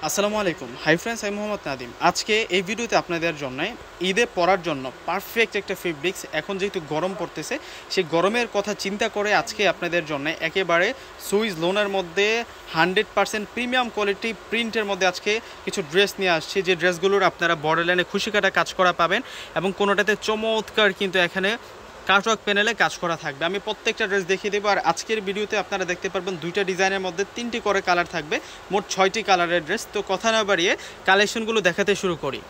আসসালামু আলাইকুম। Hi friends, আমি মোহাম্মদ নাদিম। আজকে এই ভিডিওতে আপনাদের জন্য ঈদে পরার জন্য পারফেক্ট একটা ফেব্রিক্স, এখন যেহেতু গরম পড়তেছে সেই গরমের কথা চিন্তা করে আজকে আপনাদের জন্য একেবারে সুইস লোনের মধ্যে 100% প্রিমিয়াম কোয়ালিটি প্রিন্টের মধ্যে আজকে কিছু ড্রেস নিয়ে আসছি, যে ড্রেসগুলোর আপনারা বর্ডার লাইনে খুশি কাটা কাজ করা পাবেন এবং কোনোটাতে চমৎকার কিন্তু এখানে কাটওয়ার্ক প্যানেলে কাজ করা থাকবে। আমি প্রত্যেকটা ড্রেস দেখিয়ে দেবো। আর আজকের ভিডিওতে আপনারা দেখতে পারবেন দুইটা ডিজাইনের মধ্যে 3টি করে কালার থাকবে, মোট 6টি কালারের ড্রেস। তো কথা না বাড়িয়ে কালেকশনগুলো দেখাতে শুরু করি।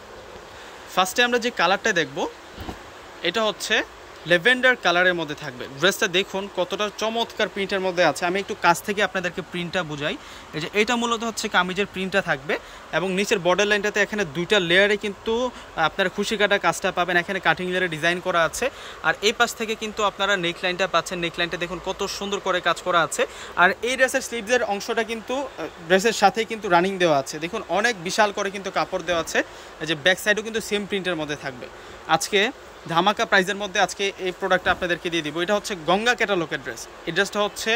ফার্স্টে আমরা যে কালারটা দেখব এটা হচ্ছে ল্যাভেন্ডার কালারের মধ্যে থাকবে। ড্রেসটা দেখুন কতটা চমৎকার প্রিন্টের মধ্যে আছে। আমি একটু কাছ থেকে আপনাদেরকে প্রিন্টটা বুঝাই। এই যে এটা মূলত হচ্ছে কামিজের প্রিন্টটা থাকবে এবং নিচের বর্ডার লাইনটাতে এখানে দুইটা লেয়ারে কিন্তু আপনারা খুশি কাটা কাজটা পাবেন। এখানে কাটিং লেয়ারে ডিজাইন করা আছে। আর এই পাশ থেকে কিন্তু আপনারা নেক লাইনটা পাচ্ছেন। নেক লাইনটা দেখুন কত সুন্দর করে কাজ করা আছে। আর এই ড্রেসের স্লিভসের অংশটা কিন্তু ড্রেসের সাথেই কিন্তু রানিং দেওয়া আছে। দেখুন অনেক বিশাল করে কিন্তু কাপড় দেওয়া আছে। এই যে ব্যাক সাইডও কিন্তু সেম প্রিন্টের মধ্যে থাকবে। আজকে ধামাকা প্রাইজের মধ্যে আজকে এই প্রোডাক্টটা আপনাদেরকে দিয়ে দিব। এটা হচ্ছে গঙ্গা ক্যাটালগের ড্রেস। এই ড্রেসটা হচ্ছে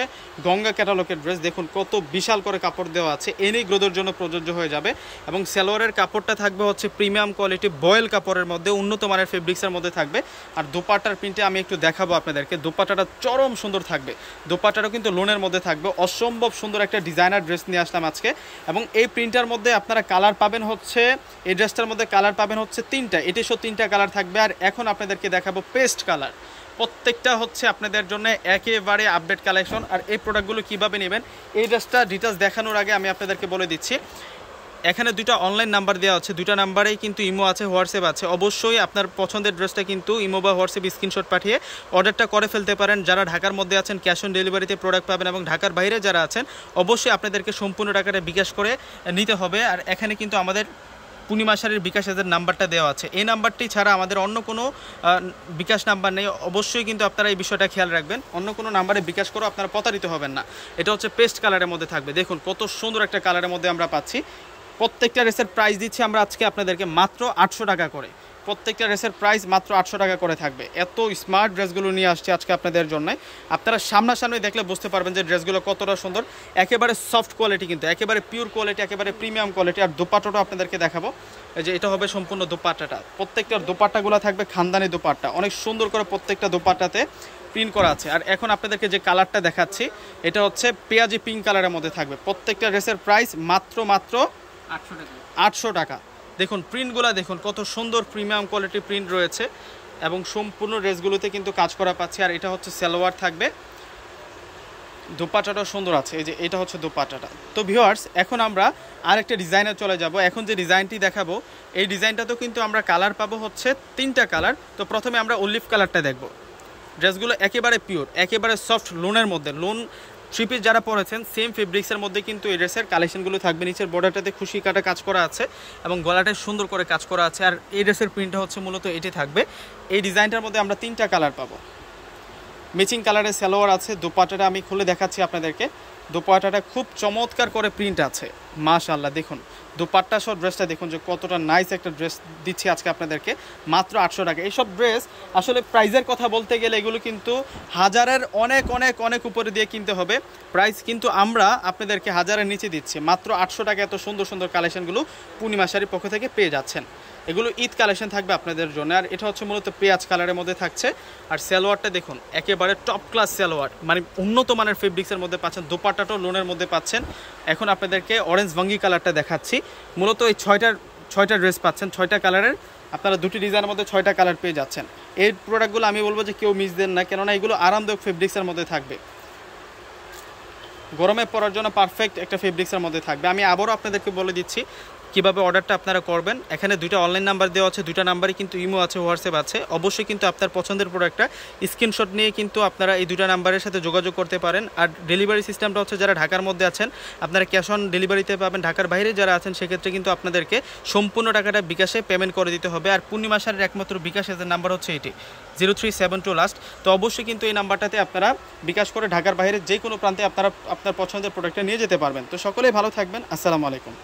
গঙ্গা ক্যাটালগের ড্রেস। দেখুন কত বিশাল করে কাপড় দেওয়া আছে, এনি গ্রোথের জন্য প্রযোজ্য হয়ে যাবে। এবং সালোয়ারের কাপড়টা থাকবে হচ্ছে প্রিমিয়াম কোয়ালিটি বয়েল কাপড়ের মধ্যে, উন্নত মানের ফেব্রিক্সের মধ্যে থাকবে। আর দোপাট্টার প্রিন্টে আমি একটু দেখাবো আপনাদেরকে। দোপাট্টাটা চরম সুন্দর থাকবে। দোপাট্টাটাও কিন্তু লোনের মধ্যে থাকবে। অসম্ভব সুন্দর একটা ডিজাইনার ড্রেস নিয়ে আসলাম আজকে। এবং এই প্রিন্টার মধ্যে আপনারা কালার পাবেন হচ্ছে, এই ড্রেসটার মধ্যে কালার পাবেন হচ্ছে 3টা। এটিসও 3টা কালার থাকবে। আর এখন আপনাদেরকে দেখাবো পেস্ট কালার। প্রত্যেকটা হচ্ছে আপনাদের জন্য একেবারে আপডেট কালেকশন। আর এই প্রোডাক্টগুলো কীভাবে নেবেন এই ড্রেসটা ডিটেলস দেখানোর আগে আমি আপনাদেরকে বলে দিচ্ছি, এখানে দুইটা অনলাইন নাম্বার দেওয়া আছে। দুইটা নাম্বারেই কিন্তু ইমো আছে, হোয়াটসঅ্যাপ আছে। অবশ্যই আপনার পছন্দের ড্রেসটা কিন্তু ইমো বা হোয়াটসঅ্যাপ স্ক্রিনশট পাঠিয়ে অর্ডারটা করে ফেলতে পারেন। যারা ঢাকার মধ্যে আছেন ক্যাশ অন ডেলিভারিতে প্রোডাক্ট পাবেন এবং ঢাকার বাইরে যারা আছেন অবশ্যই আপনাদেরকে সম্পূর্ণ টাকাটা বিকাশ করে নিতে হবে। আর এখানে কিন্তু আমাদের পূর্ণিমা শাড়ির বিকাশ এদের নাম্বারটা দেওয়া আছে। এই নাম্বারটি ছাড়া আমাদের অন্য কোনো বিকাশ নাম্বার নেই। অবশ্যই কিন্তু আপনারা এই বিষয়টা খেয়াল রাখবেন, অন্য কোনো নাম্বারে বিকাশ করেও আপনারা প্রতারিত হবেন না। এটা হচ্ছে পেস্ট কালারের মধ্যে থাকবে। দেখুন কত সুন্দর একটা কালারের মধ্যে আমরা পাচ্ছি। প্রত্যেকটা ড্রেসের প্রাইস দিচ্ছি আমরা আজকে আপনাদেরকে মাত্র 800 টাকা করে। প্রত্যেকটা ড্রেসের প্রাইস মাত্র 800 টাকা করে থাকবে। এত স্মার্ট ড্রেসগুলো নিয়ে আসছে আজকে আপনাদের জন্য। আপনারা সামনাসামনি দেখলে বুঝতে পারবেন যে ড্রেসগুলো কতটা সুন্দর। একেবারে সফট কোয়ালিটি, কিন্তু একেবারে পিওর কোয়ালিটি, একেবারে প্রিমিয়াম কোয়ালিটি। আর দোপাট্টাটাও আপনাদেরকে দেখাবো। এই যে এটা হবে সম্পূর্ণ দোপাট্টাটা। প্রত্যেকটার দোপাট্টাগুলো থাকবে খানদানি দোপাট্টা, অনেক সুন্দর করে প্রত্যেকটা দোপাট্টাতে প্রিন্ট করা আছে। আর এখন আপনাদেরকে যে কালারটা দেখাচ্ছি এটা হচ্ছে পেঁয়াজি পিঙ্ক কালারের মধ্যে থাকবে। প্রত্যেকটা ড্রেসের প্রাইস মাত্র 800 টাকা। দেখুন প্রিন্টগুলো দেখুন কত সুন্দর প্রিমিয়াম কোয়ালিটি প্রিন্ট রয়েছে এবং সম্পূর্ণ ড্রেসগুলোতে কিন্তু কাজ করা পাচ্ছি। আর এটা হচ্ছে সালোয়ার থাকবে, দোপাট্টাটা সুন্দর আছে। এই যে এটা হচ্ছে দোপাট্টাটা। তো ভিউয়ার্স এখন আমরা আরেকটা ডিজাইনে চলে যাব। এখন যে ডিজাইনটি দেখাবো এই ডিজাইনটাতেও কিন্তু আমরা কালার পাবো হচ্ছে 3টা কালার। তো প্রথমে আমরা অলিভ কালারটা দেখব। ড্রেসগুলো একেবারে পিওর, একেবারে সফট লোনের মধ্যে। লোন থ্রি পিস যারা পরেছেন সেম ফেব্রিক্সের মধ্যে কিন্তু এই ড্রেসের কালেকশনগুলো থাকবে। নিচের বর্ডারটাতে খুশি কাটা কাজ করা আছে এবং গলাটায় সুন্দর করে কাজ করা আছে। আর এই ড্রেসের প্রিন্টটা হচ্ছে মূলত এটি থাকবে। এই ডিজাইনটার মধ্যে আমরা 3টা কালার পাবো। ম্যাচিং কালারের সালোয়ার আছে। দোপাট্টাটা আমি খুলে দেখাচ্ছি আপনাদেরকে। দোপাট্টাটা খুব চমৎকার করে প্রিন্ট আছে, মাশাআল্লাহ। দেখুন দোপাট্টা সহ ড্রেসটা দেখুন যে কতটা নাইস একটা ড্রেস দিচ্ছি আজকে আপনাদেরকে মাত্র 800 টাকা। এইসব ড্রেস আসলে প্রাইজের কথা বলতে গেলে এগুলো কিন্তু হাজারের অনেক অনেক অনেক উপরে দিয়ে কিনতে হবে প্রাইস, কিন্তু আমরা আপনাদেরকে হাজারের নিচে দিচ্ছি মাত্র 800 টাকা। এত সুন্দর সুন্দর কালেকশনগুলো পূর্ণিমা শাড়ির পক্ষ থেকে পেয়ে যাচ্ছেন। এগুলো ঈদ কালেকশন থাকবে আপনাদের জন্য। আর এটা হচ্ছে মূলত পেঁয়াজ কালারের মধ্যে থাকছে। আর সালোয়ারটা দেখুন একেবারে টপ ক্লাস সালোয়ার, মানে উন্নত মানের ফেব্রিক্সের মধ্যে পাচ্ছেন। দোপাট্টাটাও লোনের মধ্যে পাচ্ছেন। এখন আপনাদেরকে অরেঞ্জ ভাঙ্গি কালারটা দেখাচ্ছি। মূলত এই 6টা ড্রেস পাচ্ছেন, 6টা কালারের। আপনারা দুটি ডিজাইনের মধ্যে 6টা কালার পেয়ে যাচ্ছেন। এই প্রোডাক্টগুলো আমি বলবো যে কেউ মিস দেন না, কেননা এগুলো আরামদায়ক ফেব্রিক্সের মধ্যে থাকবে, গরমে পরার জন্য পারফেক্ট একটা ফেব্রিক্সের মধ্যে থাকবে। আমি আবারও আপনাদেরকে বলে দিচ্ছি কীভাবে অর্ডারটা আপনারা করবেন। এখানে দুইটা অনলাইন নাম্বার দেওয়া আছে, দুইটা নাম্বারই কিন্তু ইমো আছে, হোয়াটসঅ্যাপ আছে। অবশ্যই কিন্তু আপনার পছন্দের প্রোডাক্টটা স্ক্রিনশট নিয়ে কিন্তু আপনারা এই দুইটা নাম্বারের সাথে যোগাযোগ করতে পারেন। আর ডেলিভারি সিস্টেমটা হচ্ছে যারা ঢাকার মধ্যে আছেন আপনারা ক্যাশ অন ডেলিভারিতে পাবেন। ঢাকার বাইরে যারা আছেন সেক্ষেত্রে কিন্তু আপনাদেরকে সম্পূর্ণ টাকাটা বিকাশে পেমেন্ট করে দিতে হবে। আর পূর্ণিমা শাড়ির একমাত্র বিকাশ এদের নাম্বার হচ্ছে এটি 0372 লাস্ট। তো অবশ্যই কিন্তু এই নাম্বারটাতে আপনারা বিকাশ করে ঢাকার বাইরে যে কোনো প্রান্তে আপনারা আপনার পছন্দের প্রোডাক্টটা নিয়ে যেতে পারবেন। তো সকলেই ভালো থাকবেন। আসসালামু আলাইকুম।